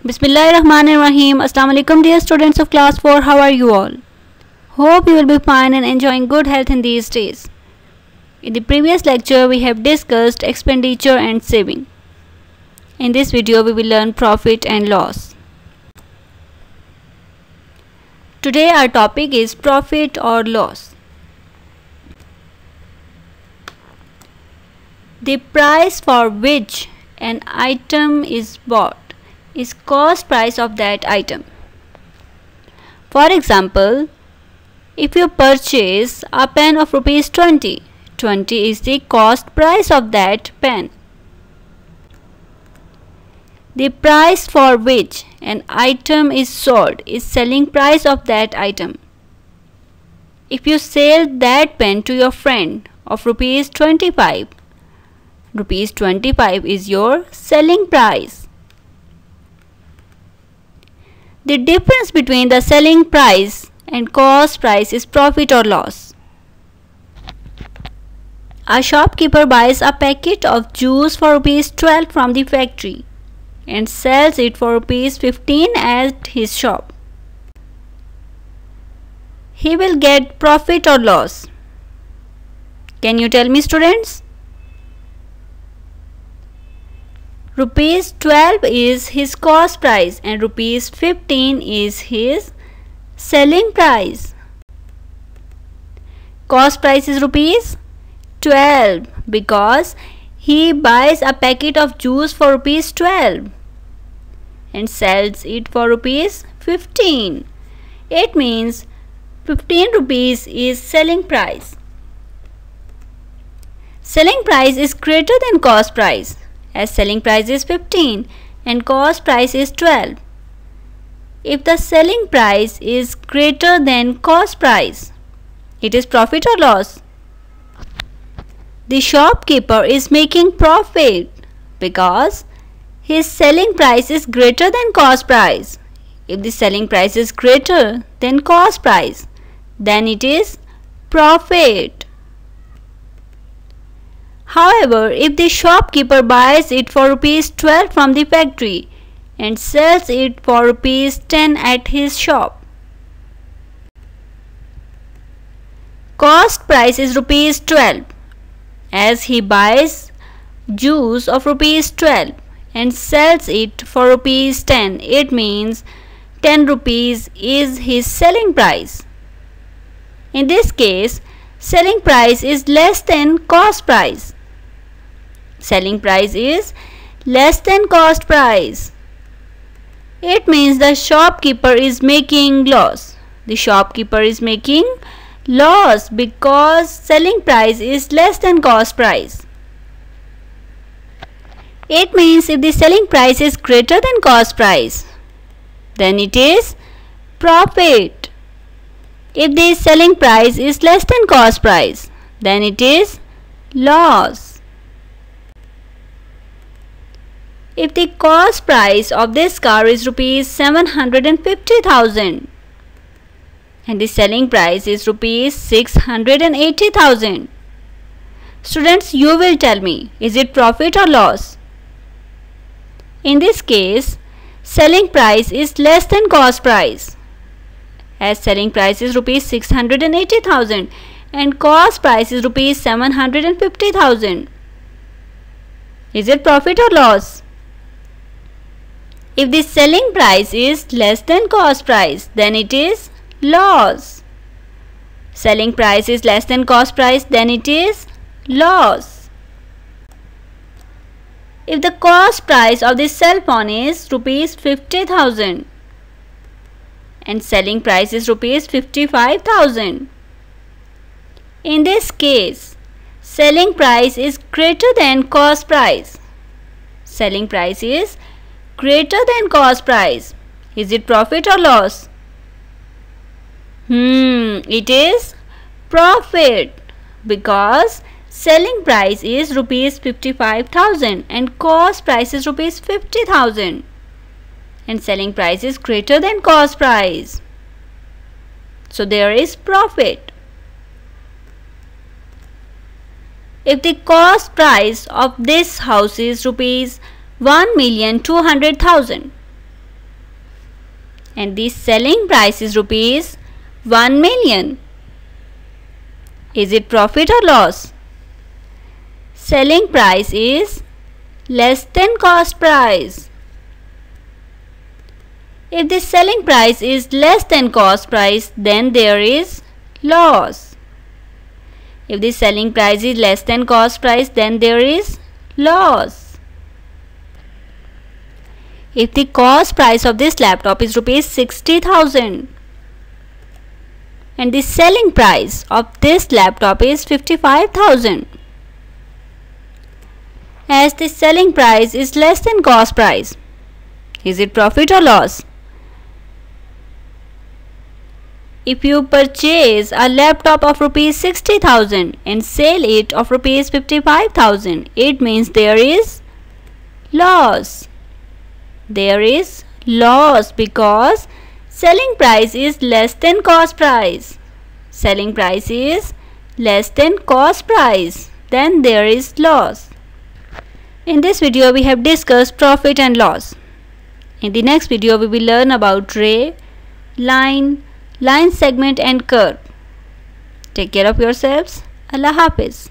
Bismillahirrahmanirrahim. Assalamu alaikum dear students of class 4. How are you all? Hope you will be fine and enjoying good health in these days. In the previous lecture we have discussed expenditure and saving. In this video we will learn profit and loss. Today our topic is profit or loss. The price for which an item is bought is cost price of that item. For example, if you purchase a pen of rupees 20, 20 is the cost price of that pen. The price for which an item is sold is selling price of that item. If you sell that pen to your friend of rupees 25, rupees 25 is your selling price. The difference between the selling price and cost price is profit or loss. A shopkeeper buys a packet of juice for rupees 12 from the factory and sells it for rupees 15 at his shop. He will get profit or loss. Can you tell me, students? Rupees 12 is his cost price and rupees 15 is his selling price. Cost price is rupees 12 because he buys a packet of juice for rupees 12 and sells it for rupees 15. It means 15 rupees is selling price. Selling price is greater than cost price, as selling price is 15 and cost price is 12. If the selling price is greater than cost price, it is profit or loss. The shopkeeper is making profit because his selling price is greater than cost price. If the selling price is greater than cost price, then it is profit. However, if the shopkeeper buys it for rupees 12 from the factory and sells it for rupees 10 at his shop, cost price is rupees 12 as he buys juice of rupees 12 and sells it for rupees 10. It means 10 rupees is his selling price. In this case, selling price is less than cost price. Selling price is less than cost price. It means the shopkeeper is making loss. The shopkeeper is making loss because selling price is less than cost price. It means if the selling price is greater than cost price, then it is profit. If the selling price is less than cost price, then it is loss. If the cost price of this car is rupees 750,000 and the selling price is rupees 680,000, students, you will tell me, is it profit or loss? In this case, selling price is less than cost price, as selling price is rupees 680,000 and cost price is rupees 750,000. Is it profit or loss? If the selling price is less than cost price, then it is loss. Selling price is less than cost price, then it is loss. If the cost price of this cell phone is rupees 50,000 and selling price is rupees 55,000, in this case, selling price is greater than cost price. Selling price is greater than cost price. Is it profit or loss? It is profit because selling price is rupees 55,000 and cost price is rupees 50,000 and selling price is greater than cost price. So there is profit. If the cost price of this house is rupees 1,200,000 and the selling price is rupees 1 million. Is it profit or loss? Selling price is less than cost price. If the selling price is less than cost price, then there is loss. If the selling price is less than cost price, then there is loss. If the cost price of this laptop is rupees 60,000 and the selling price of this laptop is 55,000, as the selling price is less than cost price, is it profit or loss? If you purchase a laptop of rupees 60,000 and sell it of rupees 55,000, it means there is loss. There is loss because selling price is less than cost price. Selling price is less than cost price. Then there is loss. In this video we have discussed profit and loss. In the next video we will learn about ray, line segment and curve. Take care of yourselves. Allah Hafiz.